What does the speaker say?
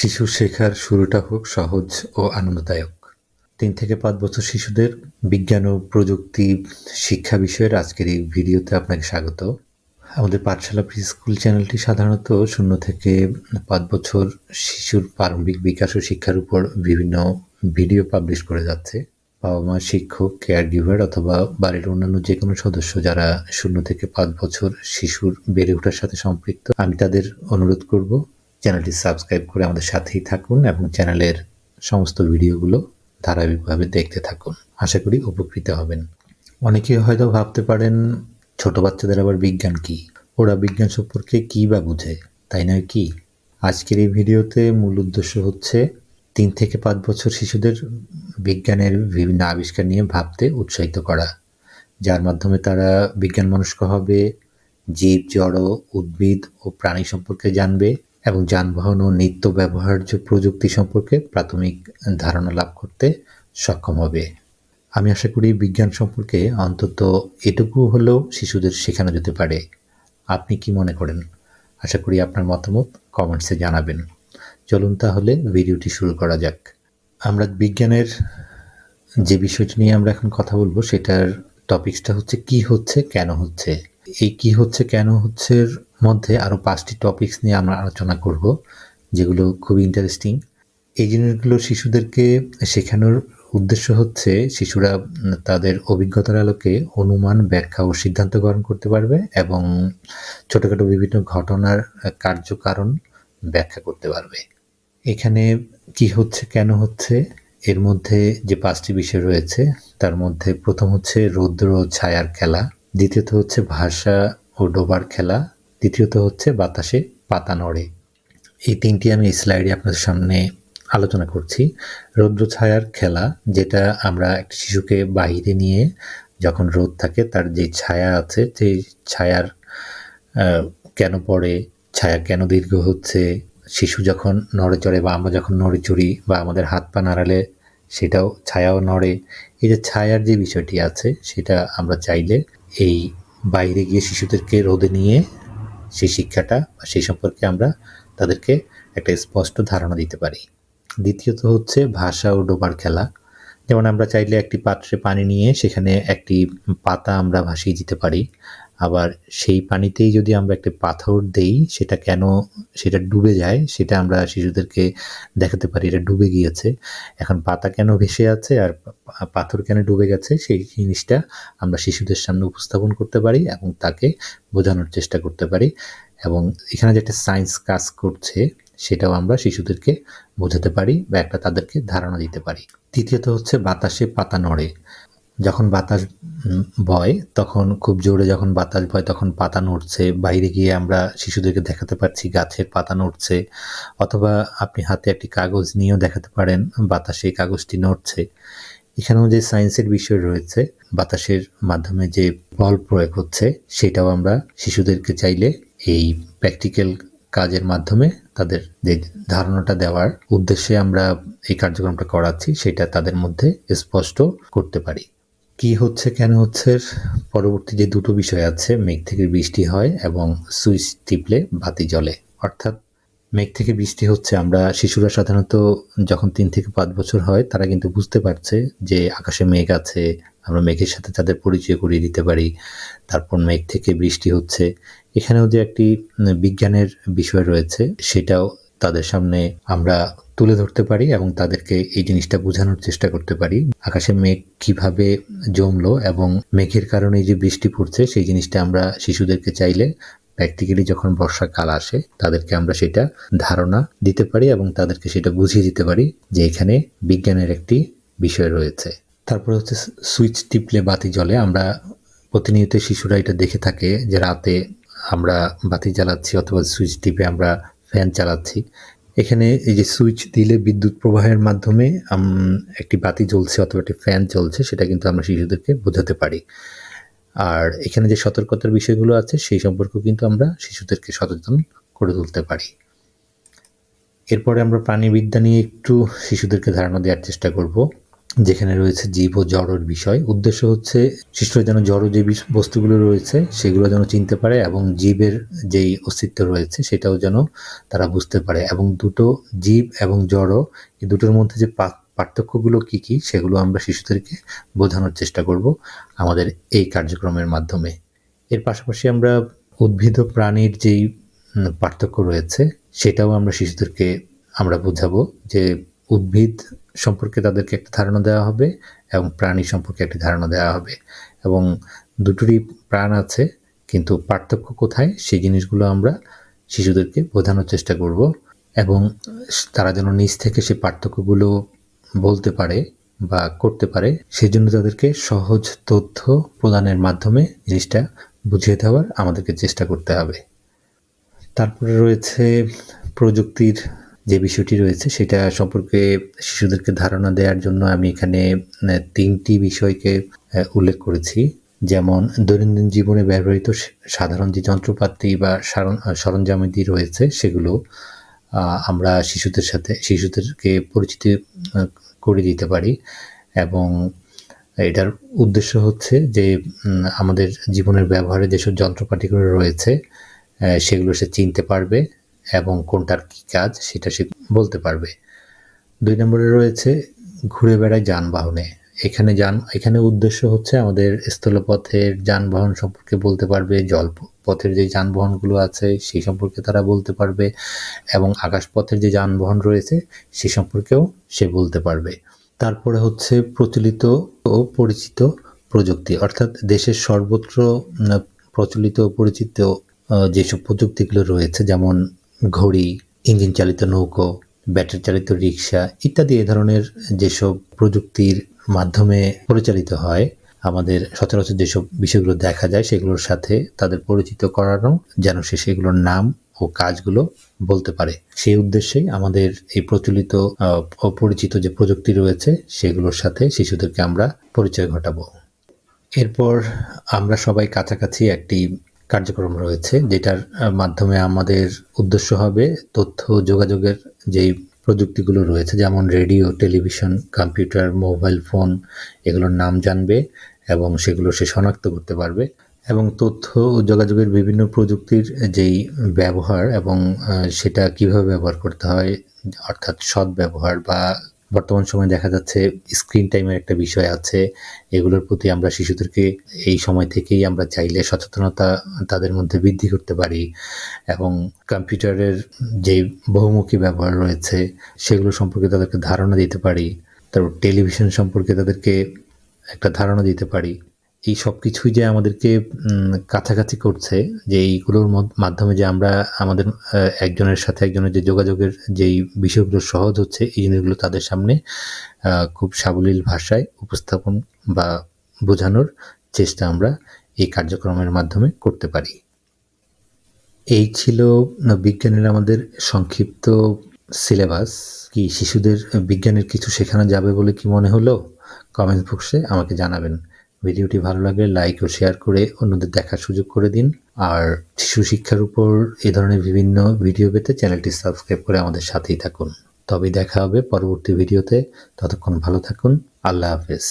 শিশুর শেখার শুরুটা হোক সহজ ও আনন্দদায়ক। ৩ থেকে ৫ বছর শিশুদের বিজ্ঞান ও প্রযুক্তি শিক্ষা বিষয়ের আজকের এই ভিডিওতে আপনাকে স্বাগত। আমাদের পাঠশালা প্রিস্কুল চ্যানেলটি সাধারণত ০ থেকে ৫ বছর শিশুর প্রারম্ভিক বিকাশ ও শিক্ষার উপর বিভিন্ন ভিডিও পাবলিশ করে যাচ্ছে। বাবা-মা, শিক্ষক, কেয়ার গিভার অথবা বাড়ির অন্যান্য যেকোনো সদস্য যারা ০ থেকে ৫ বছর শিশুর বেড়ে ওঠার সাথে সম্পৃক্ত, আমি তাদের অনুরোধ করব চ্যানেলটি সাবস্ক্রাইব করে আমাদের সাথেই থাকুন এবং চ্যানেলের সমস্ত ভিডিওগুলো ধারাবাহিকভাবে দেখতে থাকুন। আশা করি উপকৃত হবেন। অনেকেই হয়তো ভাবতে পারেন, ছোট বাচ্চাদের আবার বিজ্ঞান কি? ওরা বিজ্ঞান সম্পর্কে কী বা বুঝে, তাই নয় কি? আজকের এই ভিডিওতে মূল উদ্দেশ্য হচ্ছে ৩ থেকে ৫ বছর শিশুদের বিজ্ঞানের বিভিন্ন আবিষ্কার নিয়ে ভাবতে উৎসাহিত করা, যার মাধ্যমে তারা বিজ্ঞান মনস্ক হবে, জীব, জড়, উদ্ভিদ ও প্রাণী সম্পর্কে জানবে এবং যানবাহন ও নিত্য ব্যবহার্য প্রযুক্তি সম্পর্কে প্রাথমিক ধারণা লাভ করতে সক্ষম হবে। আমি আশা করি বিজ্ঞান সম্পর্কে অন্তত এটুকু হলেও শিশুদের শেখানো যেতে পারে। আপনি কি মনে করেন? আশা করি আপনার মতামত কমেন্টসে জানাবেন। চলুন তাহলে ভিডিওটি শুরু করা যাক। আমরা বিজ্ঞানের যে বিষয়টি নিয়ে আমরা এখন কথা বলবো সেটার টপিকসটা হচ্ছে কি হচ্ছে, কেন হচ্ছে। এই কি হচ্ছে, কেন হচ্ছের মধ্যে আরও 5টি টপিকস নিয়ে আমরা আলোচনা করব, যেগুলো খুবই ইন্টারেস্টিং। এই জিনিসগুলো শিশুদেরকে শেখানোর উদ্দেশ্য হচ্ছে শিশুরা তাদের অভিজ্ঞতার আলোকে অনুমান, ব্যাখ্যা ও সিদ্ধান্ত গ্রহণ করতে পারবে এবং ছোটোখাটো বিভিন্ন ঘটনার কার্যকারণ ব্যাখ্যা করতে পারবে। এখানে কি হচ্ছে, কেন হচ্ছে, এর মধ্যে যে 5টি বিষয় রয়েছে তার মধ্যে প্রথম হচ্ছে রৌদ্র ও ছায়ার খেলা, দ্বিতীয়ত হচ্ছে ভাষা ও ডোবার খেলা, তৃতীয়ত হচ্ছে বাতাসে পাতা নড়ে। এই 3টি আমি এই স্লাইডে আপনাদের সামনে আলোচনা করছি। রৌদ্র ছায়ার খেলা, যেটা আমরা একটা শিশুকে বাহিরে নিয়ে যখন রোদ থাকে তার যে ছায়া আছে, সেই ছায়ার কেন পড়ে, ছায়া কেন দীর্ঘ হচ্ছে, শিশু যখন নড়ে চড়ে বা আমরা যখন নড়ে চড়ি বা আমাদের হাত পা নাড়ালে সেটাও ছায়াও নড়ে, এই যে ছায়ার যে বিষয়টি আছে সেটা আমরা চাইলে এই বাইরে গিয়ে শিশুদেরকে রোদে নিয়ে সেই শিক্ষাটা বা সেই সম্পর্কে আমরা তাদেরকে একটা স্পষ্ট ধারণা দিতে পারি। দ্বিতীয়ত হচ্ছে ভাষা ও ডোবার খেলা, যেমন আমরা চাইলে একটি পাত্রে পানি নিয়ে সেখানে একটি পাতা আমরা ভাসিয়ে দিতে পারি, আবার সেই পানিতেই যদি আমরা একটা পাথর দেই সেটা ডুবে যায়, সেটা আমরা শিশুদেরকে দেখাতে পারি এটা ডুবে গিয়েছে। এখন পাতা কেন ভেসে আছে আর পাথর কেন ডুবে গেছে সেই জিনিসটা আমরা শিশুদের সামনে উপস্থাপন করতে পারি এবং তাকে বোঝানোর চেষ্টা করতে পারি, এবং এখানে যেটা সায়েন্স কাজ করছে সেটাও আমরা শিশুদেরকে বোঝাতে পারি বা একটা তাদেরকে ধারণা দিতে পারি। তৃতীয়ত হচ্ছে বাতাসে পাতা নড়ে। যখন বাতাস বয় তখন খুব জোরে যখন বাতাস বয় তখন পাতা নড়ছে, বাইরে গিয়ে আমরা শিশুদেরকে দেখাতে পারছি গাছের পাতা নড়ছে, অথবা আপনি হাতে একটি কাগজ নিয়েও দেখাতে পারেন বাতাসে কাগজটি নড়ছে। এখানেও যে সায়েন্সের বিষয় রয়েছে, বাতাসের মাধ্যমে যে বল প্রয়োগ হচ্ছে সেটাও আমরা শিশুদেরকে চাইলে এই প্র্যাকটিক্যাল কাজের মাধ্যমে তাদের যে ধারণাটা দেওয়ার উদ্দেশ্যে আমরা এই কার্যক্রমটা করাচ্ছি সেটা তাদের মধ্যে স্পষ্ট করতে পারি। কি হচ্ছে, কেন হচ্ছে পরবর্তী যে দুটো বিষয় আছে, মেঘ থেকে বৃষ্টি হয় এবং সুইচ টিপলে বাতি জ্বলে। অর্থাৎ মেঘ থেকে বৃষ্টি হচ্ছে, আমরা শিশুরা সাধারণত যখন 3 থেকে 5 বছর হয় তারা কিন্তু বুঝতে পারছে যে আকাশে মেঘ আছে, আমরা মেঘের সাথে তাদের পরিচয় করিয়ে দিতে পারি। তারপর মেঘ থেকে বৃষ্টি হচ্ছে, এখানেও যে একটি বিজ্ঞানের বিষয় রয়েছে সেটাও তাদের সামনে আমরা তুলে ধরতে পারি এবং তাদেরকে এই জিনিসটা বোঝানোর চেষ্টা করতে পারি। আকাশে মেঘ কিভাবে জমলো এবং মেঘের কারণে যে বৃষ্টি পড়ছে সেই জিনিসটা আমরা শিশুদেরকে চাইলে প্র্যাকটিক্যালি যখন বর্ষাকাল আসে তাদেরকে আমরা সেটা ধারণা দিতে পারি এবং তাদেরকে সেটা বুঝিয়ে দিতে পারি যে এখানে বিজ্ঞানের একটি বিষয় রয়েছে। তারপর হচ্ছে সুইচ টিপলে বাতি জ্বলে। আমরা প্রতিনিয়ত শিশুরা এটা দেখে থাকে যে রাতে আমরা বাতি জ্বালাচ্ছি অথবা সুইচ টিপে আমরা ফ্যান চালাচ্ছি। এখানে এই যে সুইচ দিলে বিদ্যুৎ প্রবাহের মাধ্যমে একটি বাতি জ্বলছে অথবা একটি ফ্যান চলছে সেটা কিন্তু আমরা শিশুদেরকে বোঝাতে পারি। আর এখানে যে সতর্কতার বিষয়গুলো আছে সেই সম্পর্কেও কিন্তু আমরা শিশুদেরকে সচেতন করে তুলতে পারি। এরপরে আমরা প্রাণীবিদ্যা নিয়ে একটু শিশুদেরকে ধারণা দেওয়ার চেষ্টা করব। যেখানে রয়েছে জীব ও জড়র বিষয়। উদ্দেশ্য হচ্ছে শিশুরা যেন জড় যে বস্তুগুলো রয়েছে সেগুলো যেন চিনতে পারে এবং জীবের যেই অস্তিত্ব রয়েছে সেটাও যেন তারা বুঝতে পারে, এবং দুটো জীব এবং জড় এই দুটোর মধ্যে যে পার্থক্যগুলো কী কী সেগুলো আমরা শিশুদেরকে বোঝানোর চেষ্টা করব আমাদের এই কার্যক্রমের মাধ্যমে। এর পাশাপাশি আমরা উদ্ভিদ ও প্রাণীর যেই পার্থক্য রয়েছে সেটাও আমরা শিশুদেরকে আমরা বোঝাবো, যে উদ্ভিদ সম্পর্কে তাদেরকে একটা ধারণা দেওয়া হবে এবং প্রাণী সম্পর্কে একটা ধারণা দেওয়া হবে, এবং দুটোরই প্রাণ আছে কিন্তু পার্থক্য কোথায় সেই জিনিসগুলো আমরা শিশুদেরকে বোঝানোর চেষ্টা করব, এবং তারা যেন নিজ থেকে সেই পার্থক্যগুলো বলতে পারে বা করতে পারে সেজন্য তাদেরকে সহজ তথ্য প্রদানের মাধ্যমে জিনিসটা বুঝিয়ে দেওয়ার আমাদেরকে চেষ্টা করতে হবে। তারপরে রয়েছে প্রযুক্তির যে বিষয়টি রয়েছে সেটা সম্পর্কে শিশুদেরকে ধারণা দেওয়ার জন্য আমি এখানে ৩টি বিষয়কে উল্লেখ করেছি। যেমন দৈনন্দিন জীবনে ব্যবহৃত সাধারণ যে যন্ত্রপাতি বা সরঞ্জামাদি রয়েছে সেগুলো আমরা শিশুদেরকে পরিচিত করে দিতে পারি, এবং এটার উদ্দেশ্য হচ্ছে যে আমাদের জীবনের ব্যবহারে যেসব যন্ত্রপাতিগুলো রয়েছে সেগুলো সে চিনতে পারবে এবং কোনটার কী কাজ সেটা সে বলতে পারবে। ২ নম্বরে রয়েছে ঘুরে বেড়ায় যানবাহনে। এখানে উদ্দেশ্য হচ্ছে আমাদের স্থলপথের যানবাহন সম্পর্কে বলতে পারবে, জলপথের যে যানবাহনগুলো আছে সেই সম্পর্কে তারা বলতে পারবে, এবং আকাশপথের যে যানবাহন রয়েছে সে সম্পর্কেও সে বলতে পারবে। তারপরে হচ্ছে প্রচলিত ও পরিচিত প্রযুক্তি, অর্থাৎ দেশের সর্বত্র প্রচলিত ও পরিচিত যেসব প্রযুক্তিগুলো রয়েছে, যেমন ঘড়ি, ইঞ্জিন চালিত নৌকো, ব্যাটারি চালিত রিক্সা ইত্যাদি এ ধরনের যেসব প্রযুক্তির মাধ্যমে পরিচালিত হয়, আমাদের সচরাচর যেসব বিষয়গুলো দেখা যায় সেগুলোর সাথে তাদের পরিচিত করানো, যেন সে সেগুলোর নাম ও কাজগুলো বলতে পারে। সেই উদ্দেশ্যেই আমাদের এই প্রচলিত অপরিচিত যে প্রযুক্তি রয়েছে সেগুলোর সাথে শিশুদেরকে আমরা পরিচয় ঘটাবো। এরপর আমরা সবাই কাছাকাছি একটি কার্যক্রম রয়েছে যেটার মাধ্যমে আমাদের উদ্দেশ্য হবে তথ্য যোগাযোগের যেই প্রযুক্তিগুলো রয়েছে, যেমন radio, television, computer, mobile phone, এগুলোর নাম জানবে এবং সেগুলো সে শনাক্ত করতে পারবে, এবং তথ্য ও যোগাযোগের বিভিন্ন প্রযুক্তির যেই ব্যবহার এবং সেটা কিভাবে ব্যবহার করতে হয়, অর্থাৎ সৎ ব্যবহার, বা বর্তমান সময়ে দেখা যাচ্ছে স্ক্রিন টাইমের একটা বিষয় আছে, এগুলোর প্রতি আমরা শিশুদেরকে এই সময় থেকেই আমরা চাইলে সচেতনতা তাদের মধ্যে বৃদ্ধি করতে পারি, এবং কম্পিউটারের যে বহুমুখী ব্যবহার রয়েছে সেগুলো সম্পর্কে তাদেরকে ধারণা দিতে পারি, তারপর টেলিভিশন সম্পর্কে তাদেরকে একটা ধারণা দিতে পারি। এই সব কিছুই যে আমাদেরকে কাছাকাছি করছে, যে এইগুলোর মাধ্যমে যে আমরা আমাদের একজনের সাথে একজনের যে যোগাযোগের যেই বিষয়গুলো সহজ হচ্ছে, এই জিনিসগুলো তাদের সামনে খুব সাবলীল ভাষায় উপস্থাপন বা বোঝানোর চেষ্টা আমরা এই কার্যক্রমের মাধ্যমে করতে পারি। এই ছিল বিজ্ঞানের আমাদের সংক্ষিপ্ত সিলেবাস। কি শিশুদের বিজ্ঞানের কিছু শেখানো যাবে বলে কি মনে হলো? কমেন্ট বক্সে আমাকে জানাবেন। ভিডিওটি ভালো লাগলে লাইক ও শেয়ার করে অন্যদের দেখার সুযোগ করে দিন, আর শিশু শিক্ষার উপর এই ধরনের বিভিন্ন ভিডিও পেতে চ্যানেলটি সাবস্ক্রাইব করে আমাদের সাথেই থাকুন। তবেই দেখা হবে পরবর্তী ভিডিওতে। ততক্ষণ ভালো থাকুন। আল্লাহ হাফেজ।